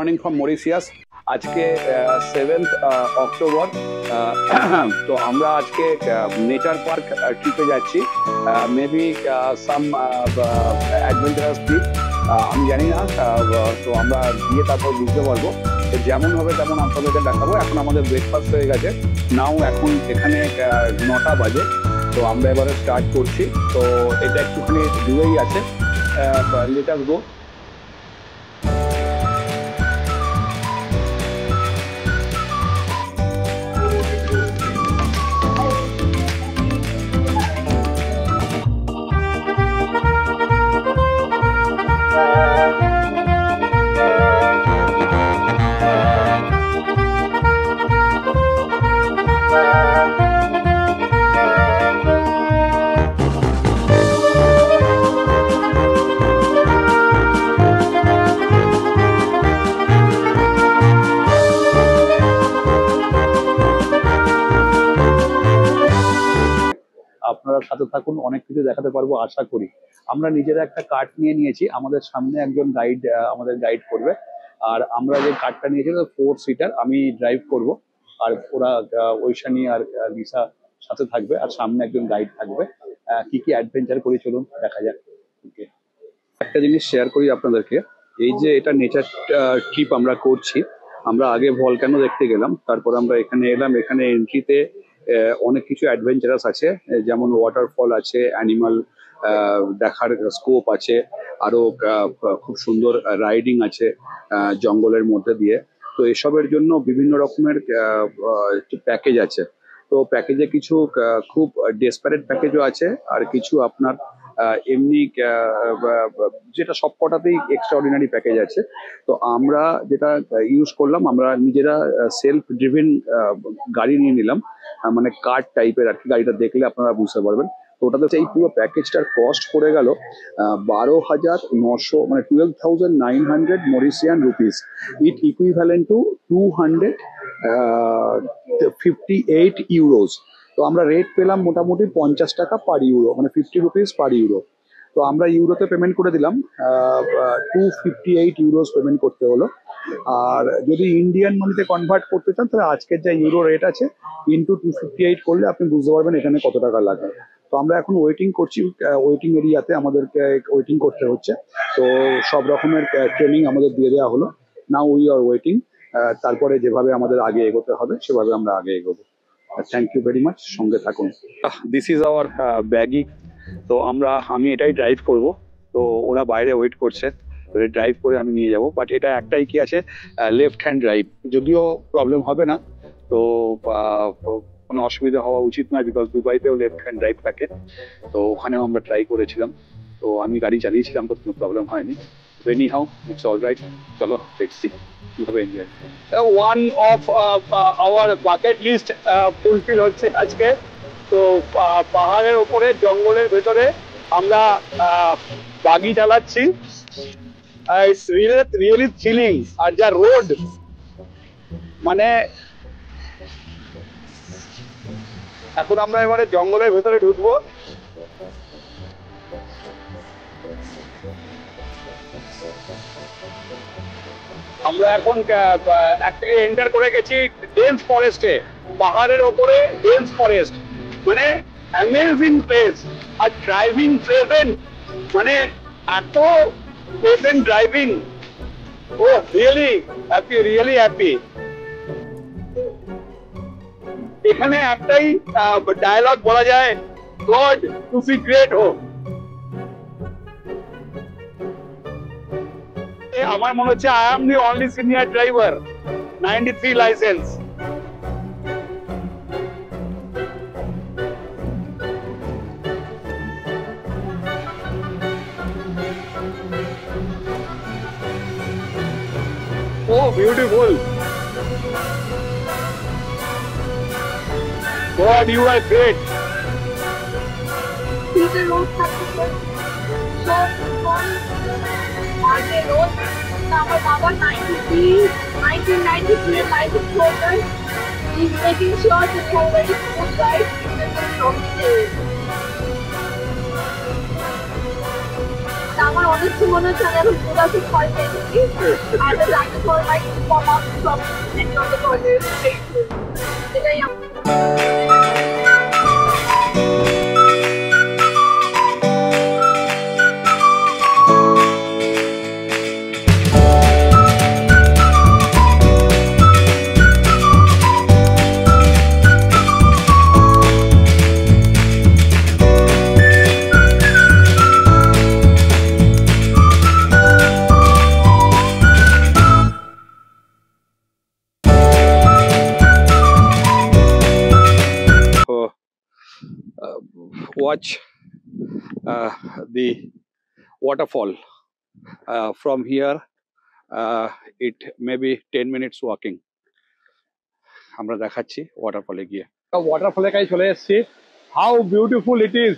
Morning from Mauritius. আজকে 7th October. তো আমরা আজকে নেচার পার্ক ট্রিপে যাচ্ছি। মেবি সাম অ্যাডভেঞ্চারাস ট্রিপ, আমি জানি না। তো আমরা গিয়ে তারপর বুঝতে পারবো। তো যেমন হবে তেমন আপনাদেরকে দেখাবো। এখন আমাদের ব্রেকফাস্ট হয়ে গেছে নাও, এখন এখানে 9টা বাজে। তো আমরা এবারে স্টার্ট করছি। তো এটা একটুখানি দূরেই আছে, লেট আস গো। আপনারা সাথে থাকুন, অনেক কিছু দেখাতে পারবো আশা করি। আমরা নিজেরা একটা কার্ট নিয়ে নিয়েছি, আমাদের সামনে একজন গাইড আমাদের গাইড করবে। আর আমরা যে কার্টটা নিয়েছি 4 সিটার, আমি ড্রাইভ করব, আর ওরা ঐশানী আর লিসা সাথে থাকবে, আর সামনে একজন গাইড থাকবে। কি কি অ্যাডভেঞ্চার করি চলুন দেখা যাক। ওকে, একটা জিনিস শেয়ার করি আপনাদেরকে। এই যে এটা নেচার ট্রিপ আমরা করছি, আমরা আগে ভলক্যানো দেখতে গেলাম, তারপর আমরা এখানে এলাম। এখানে এন্ট্রিতে অনেক কিছু অ্যাডভেঞ্চারাস আছে, যেমন ওয়াটারফল আছে, অ্যানিমাল দেখার স্কোপ আছে, আরো খুব সুন্দর রাইডিং আছে জঙ্গলের মধ্যে দিয়ে। তো এসবের জন্য বিভিন্ন রকমের প্যাকেজ আছে। তো প্যাকেজে কিছু খুব ডেসপারেট প্যাকেজও আছে, আর কিছু আপনার এমনি যেটা সবকটাতেই এক্সট্রাঅর্ডিনারি প্যাকেজ আছে। তো আমরা যেটা ইউজ করলাম, আমরা নিজেরা সেলফ ড্রিভেন গাড়ি নিয়ে নিলাম, মানে কার টাইপের আর কি। গাড়িটা দেখলে আপনারা বুঝতে পারবেন। তো ওটাতে এই পুরো প্যাকেজটার কস্ট পড়ে গেল 12,900, মানে 12,900 Mauritian rupees. It equivalent to 258 euros. তো আমরা রেট পেলাম মোটামুটি 50 টাকা পার ইউরো, মানে 50 রুপিস পার ইউরো। তো আমরা ইউরোতে পেমেন্ট করে দিলাম, 258 ইউরোস পেমেন্ট করতে হলো। আর যদি ইন্ডিয়ান মানিতে কনভার্ট করতে চান, তাহলে আজকের যে ইউরো রেট আছে ইন্টু 258 করলে আপনি বুঝতে পারবেন এখানে কত টাকা লাগে। তো আমরা এখন ওয়েটিং করছি, ওয়েটিং এরিয়াতে আমাদেরকে ওয়েটিং করতে হচ্ছে। তো সব রকমের ট্রেনিং আমাদের দিয়ে দেওয়া হলো। Now we are waiting. তারপরে যেভাবে আমাদের আগে এগোতে হবে সেভাবে আমরা আগে এগোবো। থ্যাংক ইউ ভেরি মাচ, সঙ্গে থাকুন। This is our bagging. তো আমি এটাই ড্রাইভ করব। তো ওরা বাইরে ওয়েট করছে, ড্রাইভ করে আমি নিয়ে যাব। বাট এটা একটাই কি আছে, লেফট হ্যান্ড ড্রাইভ, যদিও প্রবলেম হবে না। তো কোনো অসুবিধা হওয়া উচিত নয়, বিকজ দুবাইতেও লেফট হ্যান্ড ড্রাইভ থাকে। তো ওখানেও আমরা ট্রাই করেছিলাম। তো আমি গাড়ি চালিয়েছিলাম, তো কোনো প্রবলেম হয়নি। Anyhow it's all right. চলো লেটস সি কিভাবে enjoy. One of our bucket list fulfil হচ্ছে আজকে। তো পাহাড়ের ওপরে জঙ্গলের ভেতরে আমরা বাগি চালাচ্ছি। It's really thrilling. আর যা রোড, মানে এখন আমরা এবারে জঙ্গলের ভেতরে ঢুকবো। আমরা এখন এন্টার করে গেছি ডেন্স ফরেস্টে, পাহাড়ের ওপরে ডেন্স ফরেস্ট, মানে অ্যামেজিং প্লেস। আর ড্রাইভিং প্লেজেন্ট, মানে এত প্লেজেন্ট ড্রাইভিং। ও রিয়েলি হ্যাপি, রিয়েলি হ্যাপি। এখানে একটাই ডায়লগ বলা যায়, গড টু বি গ্রেট হোক। আমার মনে হচ্ছে I am the only senior driver, 93 licence. Oh beautiful. God, you are great. See the road traffic so on the road number 1993 license holder is making sure that you are very smooth ride in the road. আমার অনেক মনে হচ্ছে আমি এখন Jurassic Park এসেছি আর dinosaur like pop up from end of the corner এটাই watch the waterfall from here. It may be 10 minutes walking. আমরা দেখাচ্ছি ওয়াটারফলে গিয়ে ওয়াটারফলের কাছে চলে এসেছি how beautiful it is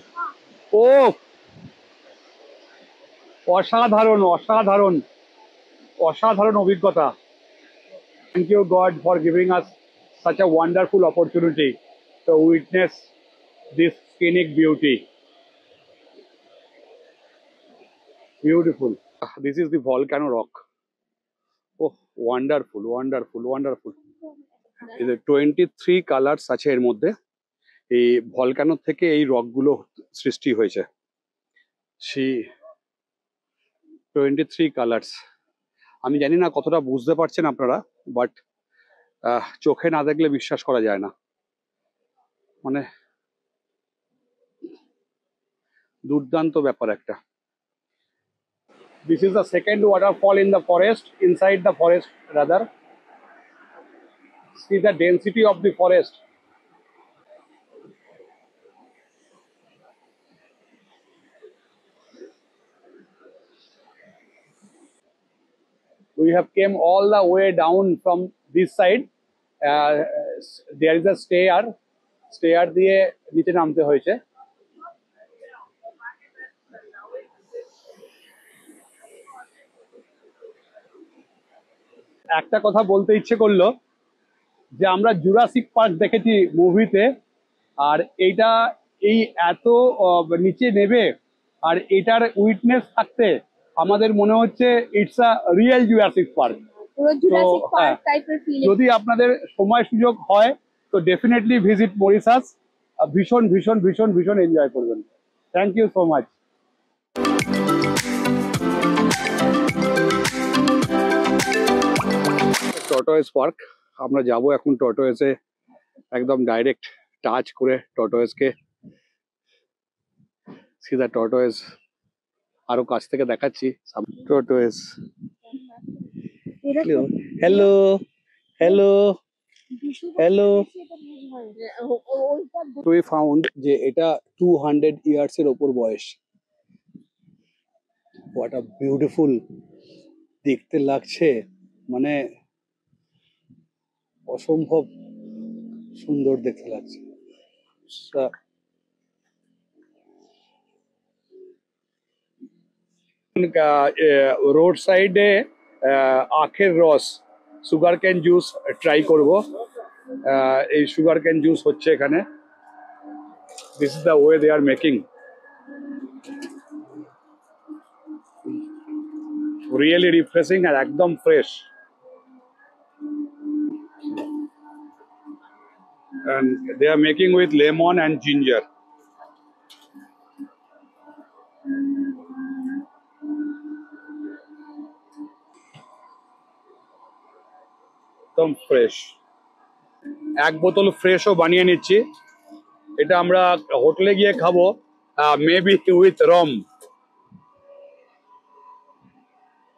oh অসাধারণ অসাধারণ অসাধারণ অভিজ্ঞতা thank you God for giving us such a wonderful opportunity to witness this scenic beauty. Beautiful. This is the volcano rock. Oh, wonderful, wonderful, wonderful. Is 23 colours আছে এর মধ্যে এই volcano থেকে এই রকগুলো সৃষ্টি হয়েছে সেই 23 কালার্স আমি জানি না কতটা বুঝতে পারছেন আপনারা বাট চোখে না দেখলে বিশ্বাস করা যায় না মানে দুর্দান্ত ব্যাপার একটা This is the second waterfall in the forest, inside the forest rather. See the density of the forest. We have came all the way down from this side. There is a stair দিয়ে নিচে নামতে হয়েছে একটা কথা বলতে ইচ্ছে করলো যে আমরা জুরাসিক পার্ক দেখেছি মুভিতে আর এইটা এই এত নিচে নেবে আর এটার উইটনেস থাকতে আমাদের মনে হচ্ছে it's a real Jurassic park যদি আপনাদের সময় সুযোগ হয় তো ডেফিনেটলি ভিজিট মরিশাস ভীষণ ভীষণ ভীষণ ভীষণ এনজয় করবেন thank you so much tortoise park আমরা যাব এখন টর্টয়েসে একদম ডাইরেক্ট টাচ করে টর্টয়েসকে সিধা টর্টয়েস আরো কাছ থেকে দেখাচ্ছি tortoise hello hello hello we found যে এটা 200 ইয়ার্স এর উপর বয়স what a beautiful দেখতে লাগছে মানে অসম্ভব সুন্দর দেখতে লাগছে রোড সাইডে আখের রস সুগার ক্যান জুস ট্রাই করব এই সুগার ক্যান জুস হচ্ছে এখানে this is the way they are making really refreshing আর একদম fresh and they are making with lemon and ginger একদম ফ্রেশ এক বোতল ফ্রেশও বানিয়ে নিচ্ছি এটা আমরা হোটেলে গিয়ে খাবো মেবি উইথ রম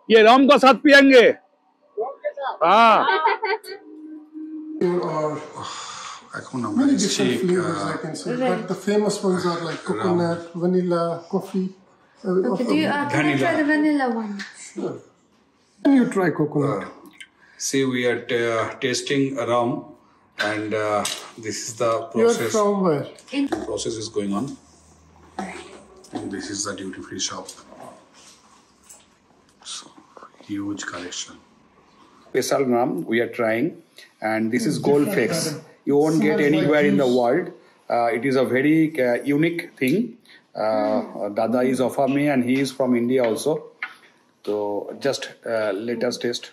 ये रम का साथ पियेंगे हाँ many different flavors I can say, but the famous ones are like coconut, vanilla, coffee. Okay, can I try the vanilla one? Sure. Can you try coconut? See, we are tasting rum, and this is the process. You're from where? The process is going on, and this is the duty-free shop. So, huge collection. Special rum we are trying, and this is Gold Flex. You won't get anywhere in the world. It is a very unique thing. Dada is of me and he is from India also. So just let us taste.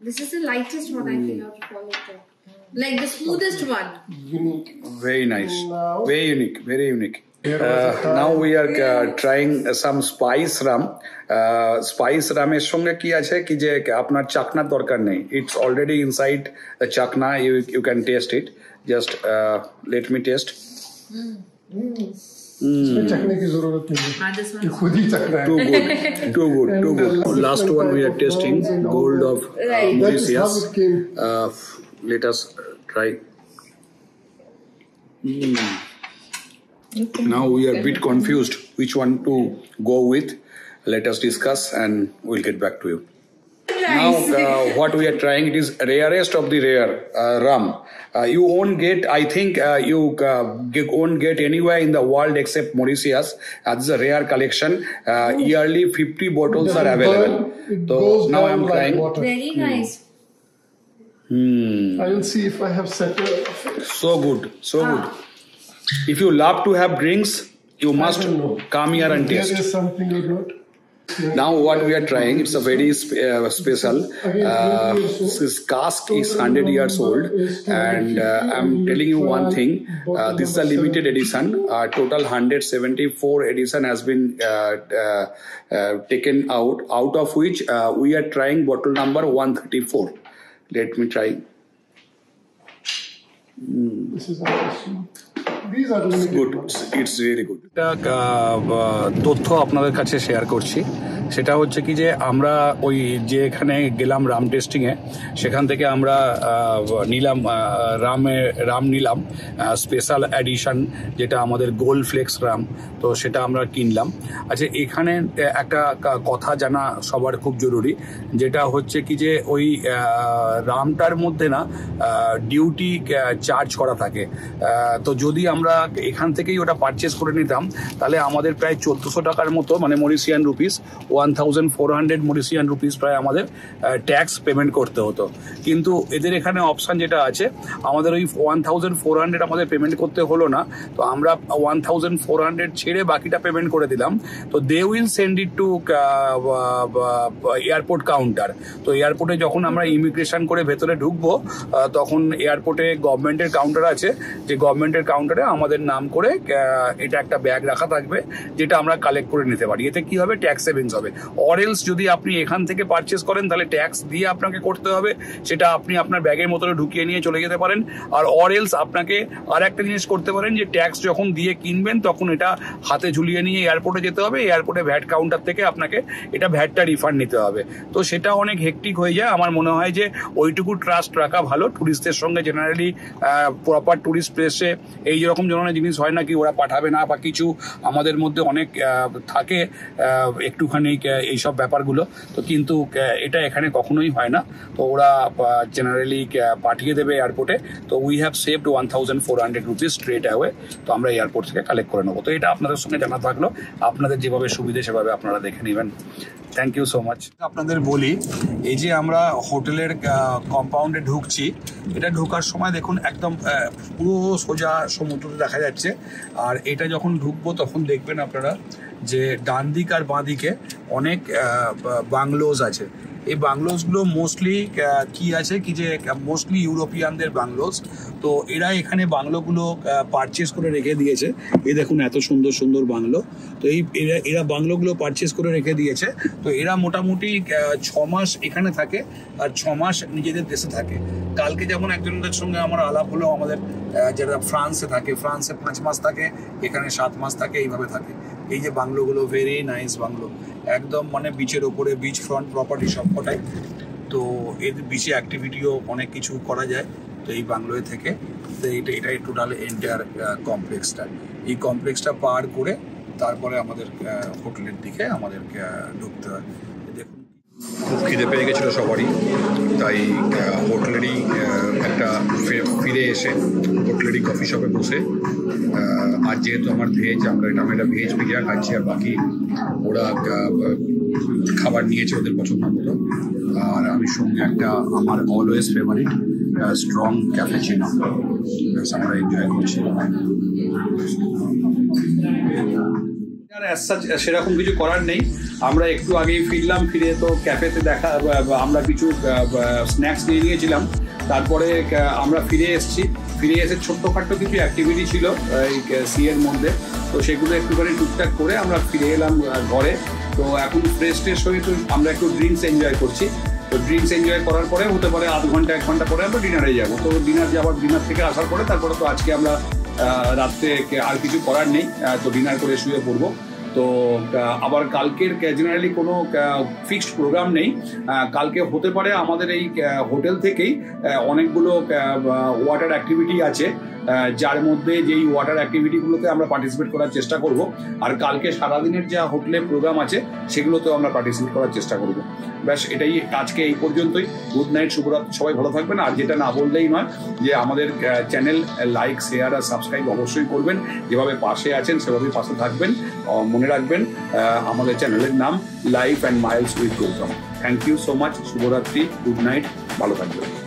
This is the lightest one, I think, out of all of them. Like the smoothest one. Very nice. Very unique. Very unique. Now we are trying some spice rum. Spice rum এর সঙ্গে কি আছে কি যে আপনার চাকনার দরকার নেই. It's already inside the chakna. You can taste it. Just let me taste. चखने की जरूरत नहीं है, खुद ही चखना है. Too good. Last one we are tasting gold of Mauritius. Let us try. Now we are a bit confused which one to go with. Let us discuss and we'll get back to you. Now what we are trying, it is rarest of the rare rum. You won't get, I think you won't get anywhere in the world except Mauritius. This is a rare collection. Yearly 50 bottles are available. So now I'm trying. Very nice. I will see if I have set it. So good. If you love to have drinks, you must come here and taste. There is something or not. Now what we are trying, it's a very special. This cask is 100 years old, and I'm telling you one thing. This is a limited edition. Total 174 edition has been taken out of which we are trying bottle number 134. Let me try. This is awesome. These are good. It's really good. তথ্য আপনাদের কাছে share করছি, সেটা হচ্ছে কি যে আমরা ওই যে এখানে গেলাম রাম টেস্টিং এ, সেখান থেকে আমরা নিলাম রাম নিলাম স্পেশাল এডিশন, যেটা আমাদের গোল্ড ফ্লেক্স রাম। তো সেটা আমরা কিনলাম। আচ্ছা, এখানে একটা কথা জানা সবার খুব জরুরি, যেটা হচ্ছে কি যে ওই রামটার মধ্যে না ডিউটি চার্জ করা থাকে। তো যদি আমরা এখান থেকেই ওটা পারচেস করে নিতাম তাহলে আমাদের প্রায় 1400 টাকার মতো, মানে মরিশিয়ান রুপিস 1400 মরিশিয়ান রুপিস প্রায় আমাদের ট্যাক্স পেমেন্ট করতে হতো। কিন্তু এদের এখানে অপশান যেটা আছে, আমাদের ওই 1400 আমাদের পেমেন্ট করতে হলো না। তো আমরা 1400 ছেড়ে বাকিটা পেমেন্ট করে দিলাম। তো they will send it to airport counter. তো এয়ারপোর্টে যখন আমরা ইমিগ্রেশন করে ভেতরে ঢুকবো, তখন এয়ারপোর্টে গভর্নমেন্টের কাউন্টার আছে, যে গভর্নমেন্টের কাউন্টারে আমাদের নাম করে এটা একটা ব্যাগ রাখা থাকবে, যেটা আমরা কালেক্ট করে নিতে পারি। এতে কি হবে, ট্যাক্স সেভিংস হবে। অরেলস যদি আপনি এখান থেকে পারচেস করেন তাহলে ট্যাক্স দিয়ে আপনাকে করতে হবে, সেটা আপনি আপনার ব্যাগের মতনে ঢুকিয়ে নিয়ে চলে যেতে পারেন। আর অরেলস আপনাকে আর একটা জিনিস করতে পারেন, যে ট্যাক্স যখন দিয়ে কিনবেন তখন এটা হাতে ঝুলিয়ে নিয়ে এয়ারপোর্টে যেতে হবে। এয়ারপোর্টে ভ্যাট কাউন্টার থেকে আপনাকে এটা ভ্যাটটা রিফান্ড নিতে হবে। তো সেটা অনেক হেক্টিক হয়ে যায়। আমার মনে হয় যে ওইটুকু ট্রাস্ট রাখা ভালো। ট্যুরিস্টদের সঙ্গে জেনারেলি প্রপার ট্যুরিস্ট প্লেসে এই যেরকম ধরনের জিনিস হয় না কি ওরা পাঠাবে না বা কিছু, আমাদের মধ্যে অনেক থাকে একটুখানি এইসব ব্যাপারগুলো। তো কিন্তু এটা এখানে কখনোই হয় না। তো ওরা জেনারেলি পাঠিয়ে দেবে এয়ারপোর্টে। তো we have saved 1400 rupees straight away. তো আমরা এয়ারপোর্ট থেকে কালেক্ট করে নেবো। তো এটা আপনাদের সঙ্গে জানা থাকলো, আপনাদের যেভাবে সুবিধে সেভাবে আপনারা দেখে নেবেন। Thank you so much. আপনাদের বলি, এই যে আমরা হোটেলের কম্পাউন্ডে ঢুকছি, এটা ঢোকার সময় দেখুন একদম পুরো সোজা সমুদ্র দেখা যাচ্ছে। আর এটা যখন ঢুকবো তখন দেখবেন আপনারা যে ডান দিক আর বাঁ দিকে অনেক বাংলোজ আছে। এই বাংলোজগুলো মোস্টলি কি আছে কি যে মোস্টলি ইউরোপিয়ানদের বাংলোজ। তো এরা এখানে বাংলোগুলো পারচেস করে রেখে দিয়েছে। এই দেখুন এত সুন্দর সুন্দর বাংলো। তো এরা বাংলোগুলো পারচেস করে রেখে দিয়েছে। তো এরা মোটামুটি 6 মাস এখানে থাকে আর 6 মাস নিজেদের দেশে থাকে। কালকে যেমন একজনের সঙ্গে আমার আলাপ হলো, আমাদের যারা ফ্রান্সে থাকে, ফ্রান্সে 5 মাস থাকে, এখানে 7 মাস থাকে, এইভাবে থাকে। এই যে বাংলোগুলো ভেরি নাইস বাংলো, একদম মানে বিচের ওপরে, বিচ ফ্রন্ট প্রপার্টি সবকটাই। তো এর বিচে অ্যাক্টিভিটিও অনেক কিছু করা যায়। তো এই বাংলোয় থেকে তো এটাই টোটাল এন্টায়ার কমপ্লেক্সটা। এই কমপ্লেক্সটা পার করে তারপরে আমাদের হোটেলের দিকে আমাদেরকে ঢুকতে হয়। দেখুন খুব খিদে পেয়ে গেছিলো সবারই, তাই হোটেলেরই একটা ফিরে এসে হোটেলেরই কফি শপে বসে, আর যেহেতু আমার ভেজ, আমি একটা ভেজ পিজা খাচ্ছি, আর বাকি ওরা খাবার নিয়েছে ওদের পছন্দ মতো। আর আমি সঙ্গে একটা আমার অলওয়েজ ফেভারিট স্ট্রং ক্যাফেচিনো আমরা এনজয় করছি। সেরকম কিছু করার নেই, আমরা একটু আগেই ফিরলাম, ফিরে তো ক্যাফেতে আমরা কিছু স্ন্যাক্স নিয়ে নিয়েছিলাম, তারপরে আমরা ফিরে এসে ছোট্টখাট্টো কিছু অ্যাক্টিভিটি ছিল এই সি এর মধ্যে, তো সেগুলো একটুখানি টুকটাক করে আমরা ফিরে এলাম ঘরে। তো এখন ফ্রেশ হয়ে তো আমরা একটু ড্রিঙ্কস এনজয় করছি। তো ড্রিঙ্কস এনজয় করার পরে হতে পারে আধ ঘন্টা 1 ঘন্টা পরে আমরা ডিনারে যাবো। তো ডিনার থেকে আসার পরে তারপরে তো আজকে আমরা রাত্রে আর কিছু করার নেই, তো ডিনার করে শুয়ে পড়বো। তো আবার কালকের জেনারেলি কোনো ফিক্সড প্রোগ্রাম নেই, কালকে হতে পারে আমাদের এই হোটেল থেকেই অনেকগুলো ওয়াটার অ্যাক্টিভিটি আছে, যার মধ্যে যেই ওয়াটার অ্যাক্টিভিটিগুলোতে আমরা পার্টিসিপেট করার চেষ্টা করব। আর কালকে সারাদিনের যা হোটেলে প্রোগ্রাম আছে সেগুলোতেও আমরা পার্টিসিপেট করার চেষ্টা করব। ব্যাস এটাই আজকে এই পর্যন্তই। গুড নাইট, শুভরাত্রি, সবাই ভালো থাকবেন। আর যেটা না বললেই নয় যে আমাদের চ্যানেল লাইক, শেয়ার আর সাবস্ক্রাইব অবশ্যই করবেন, যেভাবে পাশে আছেন সেভাবেই পাশে থাকবেন। মনে রাখবেন আমাদের চ্যানেলের নাম life and miles with Gautam. Thank you so much, শুভরাত্রি, গুড নাইট, ভালো থাকবেন।